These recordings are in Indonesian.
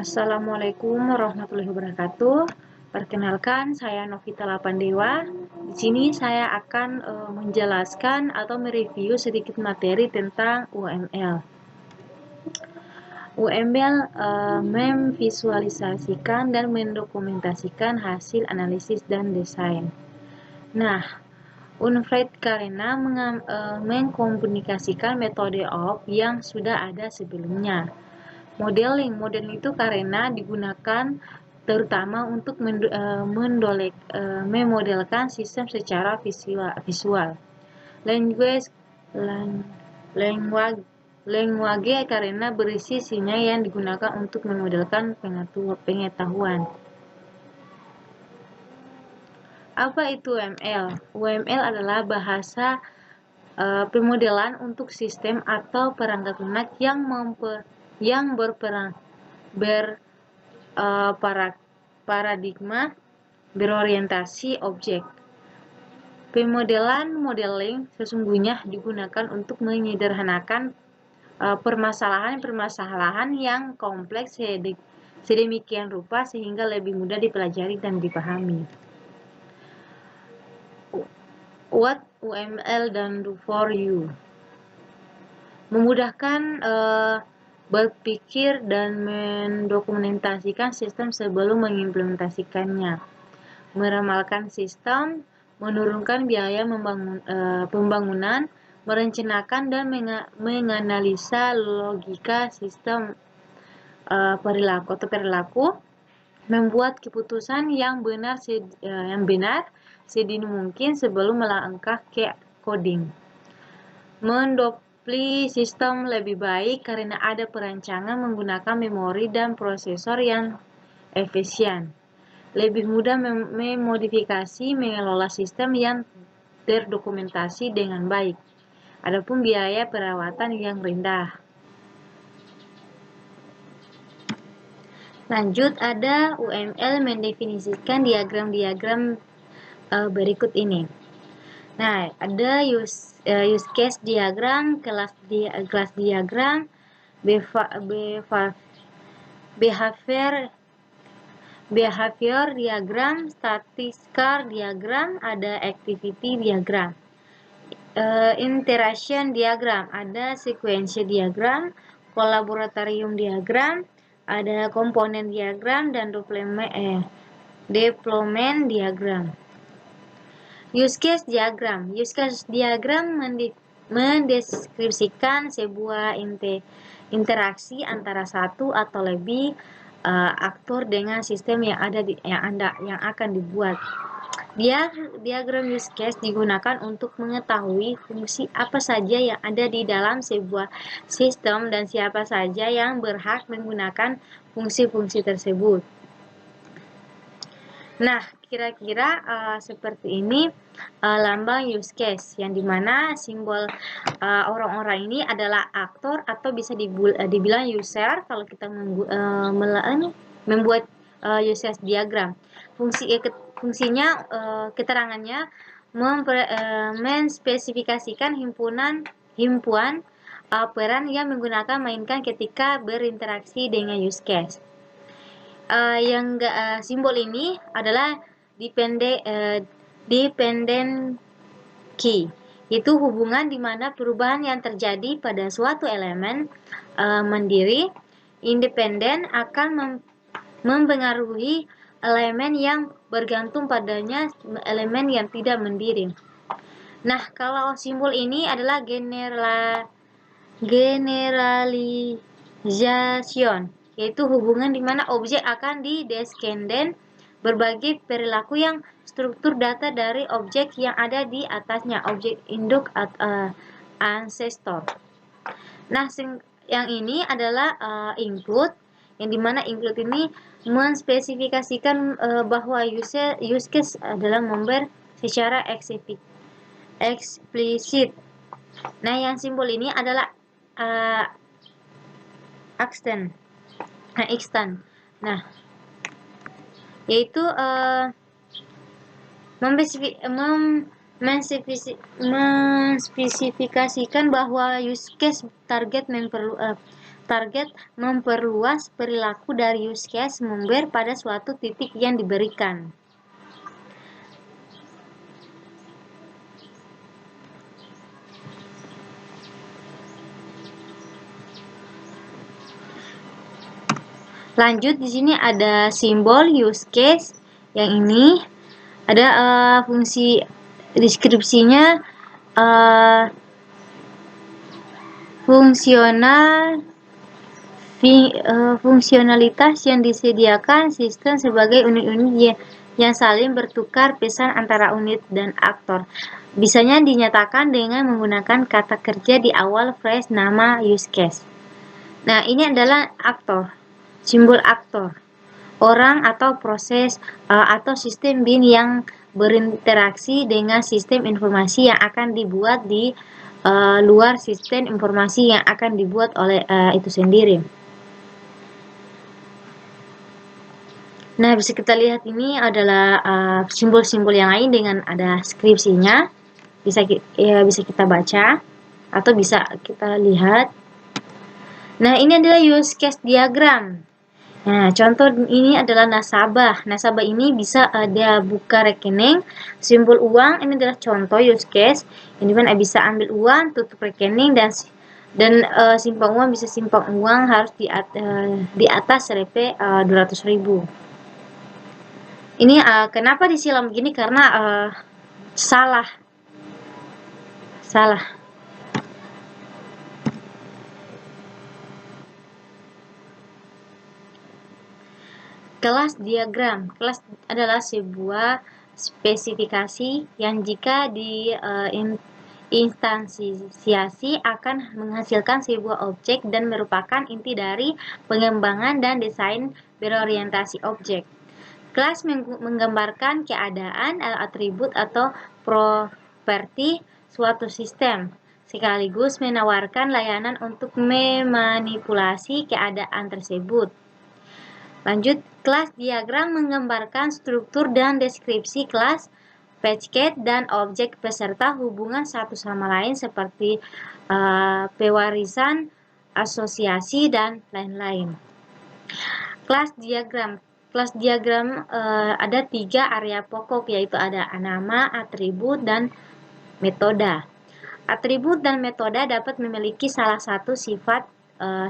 Assalamualaikum warahmatullahi wabarakatuh. Perkenalkan, saya Novita Lapandewa. Di sini saya akan menjelaskan atau mereview sedikit materi tentang UML. UML memvisualisasikan dan mendokumentasikan hasil analisis dan desain. Nah, Unfried karena mengkomunikasikan metode OP yang sudah ada sebelumnya. Modeling itu karena digunakan terutama untuk memodelkan sistem secara visual. Language karena berisi sinyal yang digunakan untuk memodelkan pengetahuan. Apa itu UML? UML adalah bahasa pemodelan untuk sistem atau perangkat lunak yang paradigma berorientasi objek. Modeling sesungguhnya digunakan untuk menyederhanakan permasalahan yang kompleks sedemikian rupa sehingga lebih mudah dipelajari dan dipahami. What UML done for you? Memudahkan berpikir dan mendokumentasikan sistem sebelum mengimplementasikannya, meramalkan sistem, menurunkan biaya pembangunan, merencanakan dan menganalisa logika sistem perilaku, membuat keputusan yang benar sedini mungkin sebelum melangkah ke coding. Mendopli sistem lebih baik karena ada perancangan menggunakan memori dan prosesor yang efisien. Lebih mudah memodifikasi mengelola sistem yang terdokumentasi dengan baik. Adapun biaya perawatan yang rendah. Lanjut, ada UML mendefinisikan diagram-diagram berikut ini. Nah, ada use case diagram, kelas diagram, behavior diagram, statistical diagram, ada activity diagram. Interaction diagram, ada sequence diagram, collaboratorium diagram, ada komponen diagram, dan deployment diagram. Use case diagram mendeskripsikan sebuah interaksi antara satu atau lebih aktor dengan sistem yang akan dibuat. Diagram use case digunakan untuk mengetahui fungsi apa saja yang ada di dalam sebuah sistem dan siapa saja yang berhak menggunakan fungsi-fungsi tersebut. Nah, kira-kira seperti ini lambang use case, yang dimana simbol orang-orang ini adalah aktor atau bisa dibilang user kalau kita membuat use case diagram. Fungsinya, keterangannya menspesifikasikan himpuan peran yang menggunakan mainkan ketika berinteraksi dengan use case. Simbol ini adalah dependent key, yaitu hubungan di mana perubahan yang terjadi pada suatu elemen mandiri independen akan mempengaruhi elemen yang bergantung padanya, elemen yang tidak mandiri. Nah, kalau simbol ini adalah generalization, yaitu hubungan di mana objek akan didescendant berbagai perilaku yang struktur data dari objek yang ada di atasnya, objek induk ancestor. Nah, yang ini adalah include, yang dimana include ini menspesifikasikan bahwa use case adalah member secara eksplisit. Nah, yang simbol ini adalah extend. Nah, yaitu menspesifikasikan bahwa use case target target memperluas perilaku dari use case member pada suatu titik yang diberikan. Lanjut, di sini ada simbol use case. Yang ini ada fungsi deskripsinya, fungsionalitas yang disediakan sistem sebagai unit-unit yang saling bertukar pesan antara unit dan aktor. Bisanya dinyatakan dengan menggunakan kata kerja di awal phrase nama use case. Nah, ini adalah aktor. Simbol aktor, orang atau proses atau sistem bin yang berinteraksi dengan sistem informasi yang akan dibuat di luar sistem informasi yang akan dibuat oleh itu sendiri. Nah, bisa kita lihat ini adalah simbol-simbol yang lain dengan ada skripsinya. Bisa kita baca atau bisa kita lihat. Nah, ini adalah use case diagram. Nah, contoh ini adalah nasabah. Nasabah ini bisa dia buka rekening, simbol uang. Ini adalah contoh use case. Ini kan bisa ambil uang, tutup rekening, dan simpan uang, bisa simpan uang harus di atas Rp 200.000. Ini kenapa disilam begini? Karena salah. Kelas diagram. Kelas adalah sebuah spesifikasi yang jika diinstansiasi akan menghasilkan sebuah objek dan merupakan inti dari pengembangan dan desain berorientasi objek. Kelas menggambarkan keadaan, atribut atau properti suatu sistem, sekaligus menawarkan layanan untuk memanipulasi keadaan tersebut. Lanjut, kelas diagram menggambarkan struktur dan deskripsi kelas, paket, dan objek beserta hubungan satu sama lain seperti pewarisan, asosiasi, dan lain-lain. Kelas diagram ada 3 area pokok, yaitu ada nama, atribut, dan metode. Atribut dan metode dapat memiliki salah satu sifat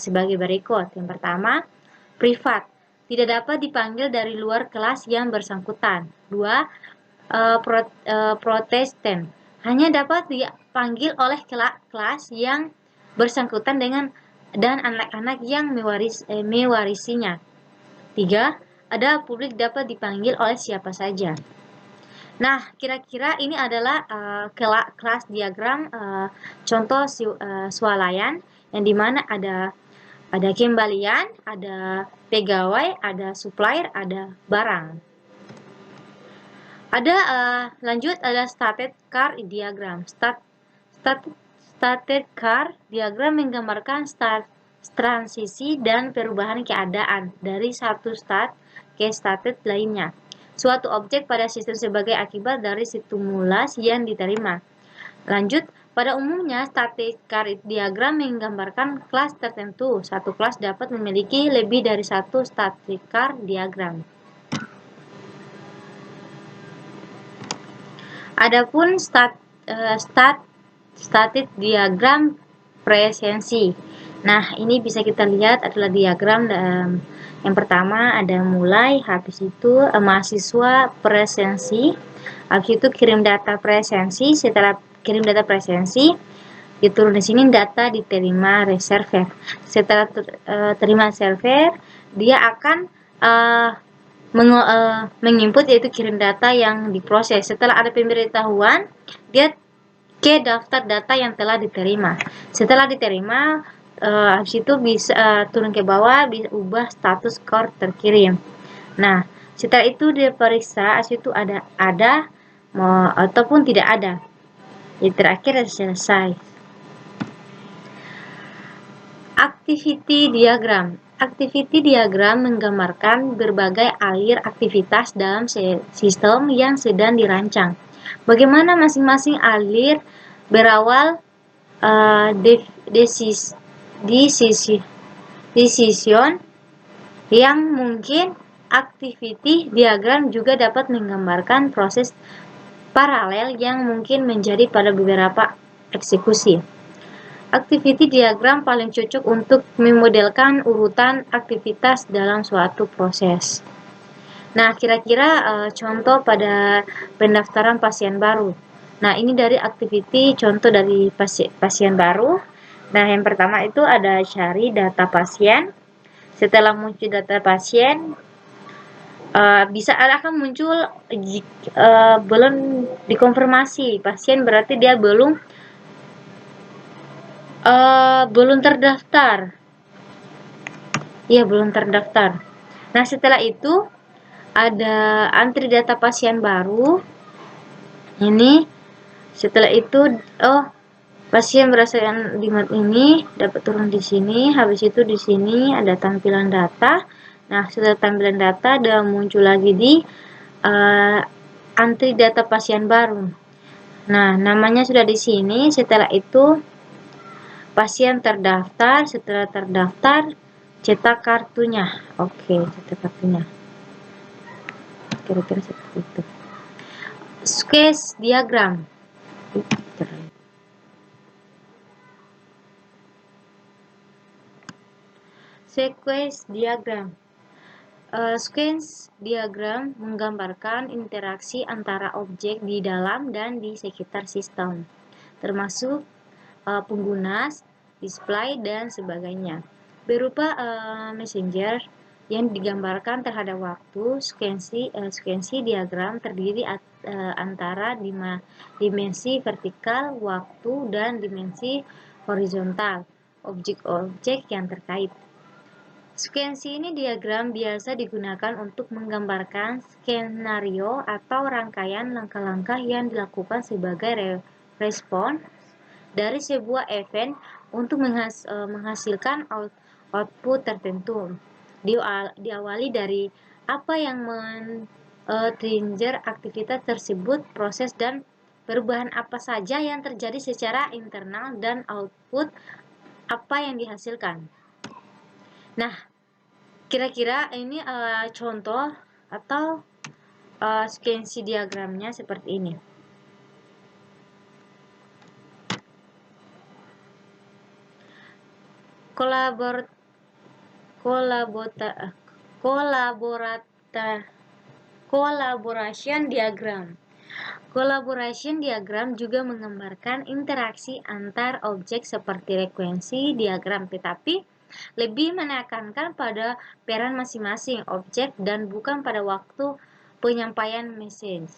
sebagai berikut. Yang pertama, privat. Tidak dapat dipanggil dari luar kelas yang bersangkutan. 2. Protestan. Hanya dapat dipanggil oleh kelas yang bersangkutan dan anak-anak yang mewarisinya. 3. Ada publik, dapat dipanggil oleh siapa saja. Nah, kira-kira ini adalah kelas diagram contoh swalayan, yang dimana ada kembalian, ada pegawai, ada supplier, ada barang. Lanjut, ada stated car diagram. Stated car diagram menggambarkan transisi dan perubahan keadaan dari satu state ke state lainnya. Suatu objek pada sistem sebagai akibat dari stimulus yang diterima. Lanjut, pada umumnya, static car diagram menggambarkan kelas tertentu. Satu kelas dapat memiliki lebih dari satu static car diagram. Adapun static diagram presensi. Nah, ini bisa kita lihat adalah diagram yang pertama ada mulai, habis itu mahasiswa presensi, habis itu kirim data presensi. Setelah kirim data presensi, diturun di sini data diterima server. Setelah terima server, dia akan menginput, yaitu kirim data yang diproses. Setelah ada pemberitahuan, dia ke daftar data yang telah diterima. Setelah diterima, habis itu bisa turun ke bawah, bisa ubah status core terkirim. Nah, setelah itu dia periksa, habis itu ada ataupun tidak ada. Yang terakhir selesai. Activity diagram. Activity diagram menggambarkan berbagai alir aktivitas dalam sistem yang sedang dirancang. Bagaimana masing-masing alir berawal decision yang mungkin. Activity diagram juga dapat menggambarkan proses paralel yang mungkin menjadi pada beberapa eksekusi. Activity diagram paling cocok untuk memodelkan urutan aktivitas dalam suatu proses. Nah, kira-kira contoh pada pendaftaran pasien baru. Nah, ini dari activity contoh dari pasien baru. Nah, yang pertama itu ada cari data pasien. Setelah muncul data pasien, bisa akan muncul belum dikonfirmasi pasien, berarti dia belum terdaftar. Ya, belum terdaftar. Nah, setelah itu ada antri data pasien baru. Ini setelah itu pasien berdasarkan di map ini dapat turun di sini. Habis itu di sini ada tampilan data. Nah, setelah tampilan data ada muncul lagi di antri data pasien baru. Nah, namanya sudah di sini. Setelah itu pasien terdaftar. Setelah terdaftar, cetak kartunya. Oke, cetak kartunya. Kira-kira seperti itu. Case diagram. Sequence diagram. Sequence diagram menggambarkan interaksi antara objek di dalam dan di sekitar sistem, termasuk pengguna, display, dan sebagainya. Berupa messenger yang digambarkan terhadap waktu, sequence diagram terdiri antara dimensi vertikal, waktu, dan dimensi horizontal, objek-objek yang terkait. Sequence ini diagram biasa digunakan untuk menggambarkan skenario atau rangkaian langkah-langkah yang dilakukan sebagai respons dari sebuah event untuk menghasilkan output tertentu. Diawali dari apa yang men-trigger aktivitas tersebut, proses dan perubahan apa saja yang terjadi secara internal, dan output apa yang dihasilkan. Nah, kira-kira ini contoh atau sequence diagramnya seperti ini. Collaboration diagram. Collaboration diagram juga menggambarkan interaksi antar objek seperti frekuensi diagram, tetapi lebih menekankan pada peran masing-masing objek dan bukan pada waktu penyampaian message.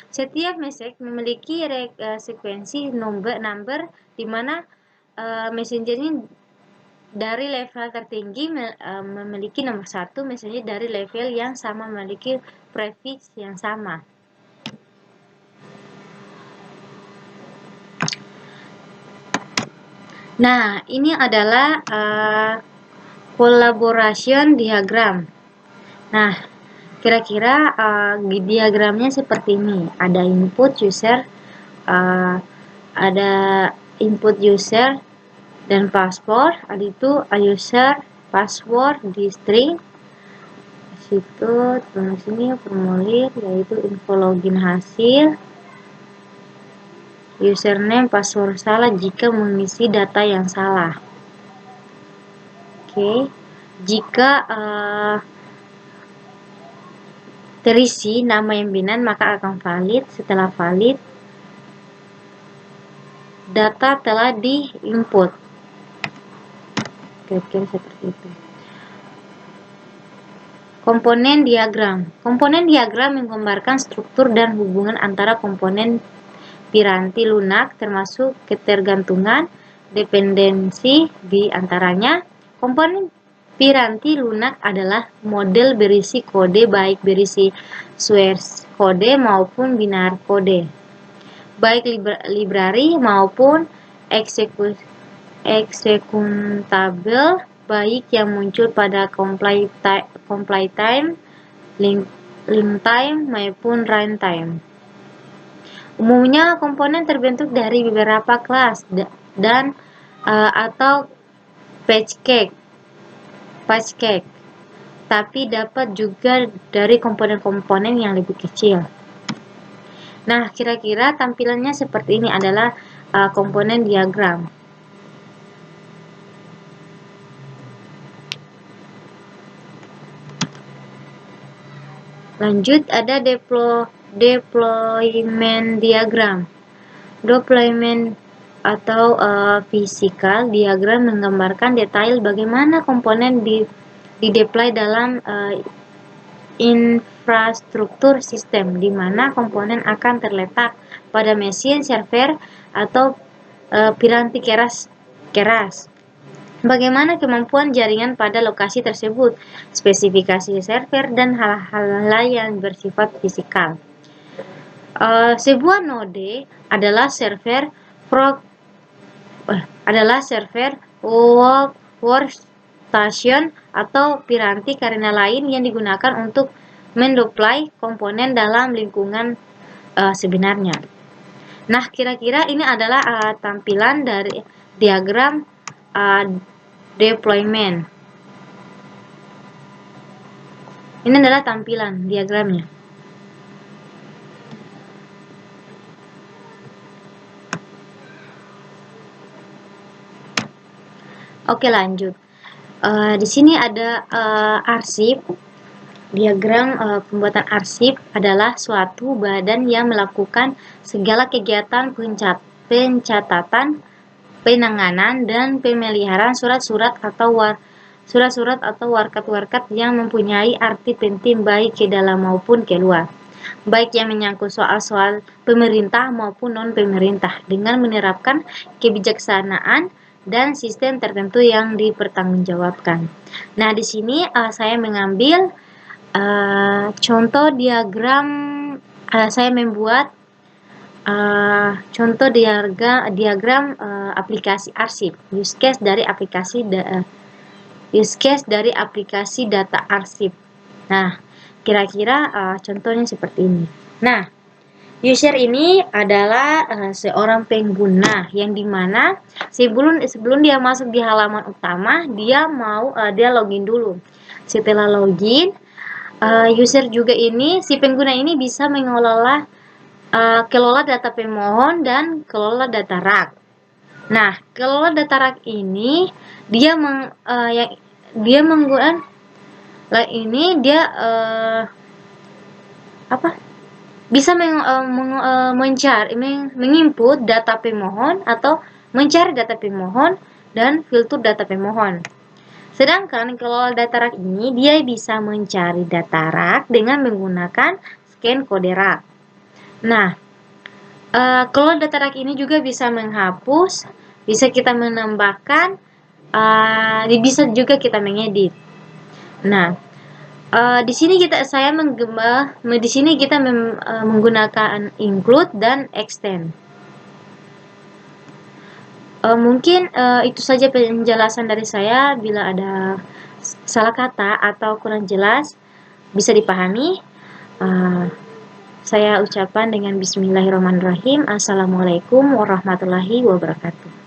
Setiap message memiliki sekuensi number di mana messengernya dari level tertinggi memiliki nomor 1, messenger dari level yang sama memiliki prefix yang sama. Nah, ini adalah collaboration diagram. Nah, kira-kira diagramnya seperti ini. Ada input user, ada input user dan password. Ada itu user, password di string. Situ terus sini formulir, yaitu info login hasil. Username, password salah jika mengisi data yang salah. Oke. Jika terisi nama yang benar maka akan valid. Setelah valid, data telah diinput. Kira-kira seperti itu. Komponen diagram. Komponen diagram menggambarkan struktur dan hubungan antara komponen piranti lunak, termasuk ketergantungan, dependensi di antaranya. Komponen piranti lunak adalah model berisi kode, baik berisi source kode maupun binar kode, baik library maupun executable, baik yang muncul pada compile time, link time maupun runtime. Umumnya komponen terbentuk dari beberapa kelas dan atau patch cake, tapi dapat juga dari komponen-komponen yang lebih kecil. Nah, kira-kira tampilannya seperti ini adalah komponen diagram. Lanjut, ada deployment diagram. Deployment atau physical diagram menggambarkan detail bagaimana komponen di-deploy dalam infrastruktur sistem, di mana komponen akan terletak pada mesin, server, atau piranti keras. Bagaimana kemampuan jaringan pada lokasi tersebut, spesifikasi server, dan hal-hal lain yang bersifat fisikal. Sebuah node adalah server workstation atau piranti karena lain yang digunakan untuk mendeploy komponen dalam lingkungan sebenarnya. Nah, kira-kira ini adalah tampilan dari diagram deployment. Ini adalah tampilan diagramnya. Oke, lanjut. Di sini ada arsip. Diagram pembuatan arsip adalah suatu badan yang melakukan segala kegiatan pencatatan, penanganan, dan pemeliharaan surat-surat atau warkat-warkat yang mempunyai arti penting baik ke dalam maupun keluar, baik yang menyangkut soal-soal pemerintah maupun non-pemerintah, dengan menerapkan kebijaksanaan dan sistem tertentu yang dipertanggungjawabkan. Nah, di sini saya mengambil contoh diagram. Saya membuat contoh diagram aplikasi arsip, use case dari aplikasi data arsip. Nah, kira-kira contohnya seperti ini. Nah, user ini adalah seorang pengguna yang dimana sebelum dia masuk di halaman utama, dia login dulu. Setelah login, user juga ini, si pengguna ini bisa mengelola kelola data pemohon dan kelola data rak. Nah, kelola data rak ini dia menggunakan bisa menginput data pemohon atau mencari data pemohon dan filter data pemohon. Sedangkan kelola data rak ini dia bisa mencari data rak dengan menggunakan scan kode rak. Nah, kelola data rak ini juga bisa menghapus, bisa kita menambahkan, bisa juga kita mengedit. Nah, di sini kita menggunakan include dan extend. Mungkin itu saja penjelasan dari saya. Bila ada salah kata atau kurang jelas bisa dipahami. Saya ucapkan dengan Bismillahirrahmanirrahim. Assalamualaikum warahmatullahi wabarakatuh.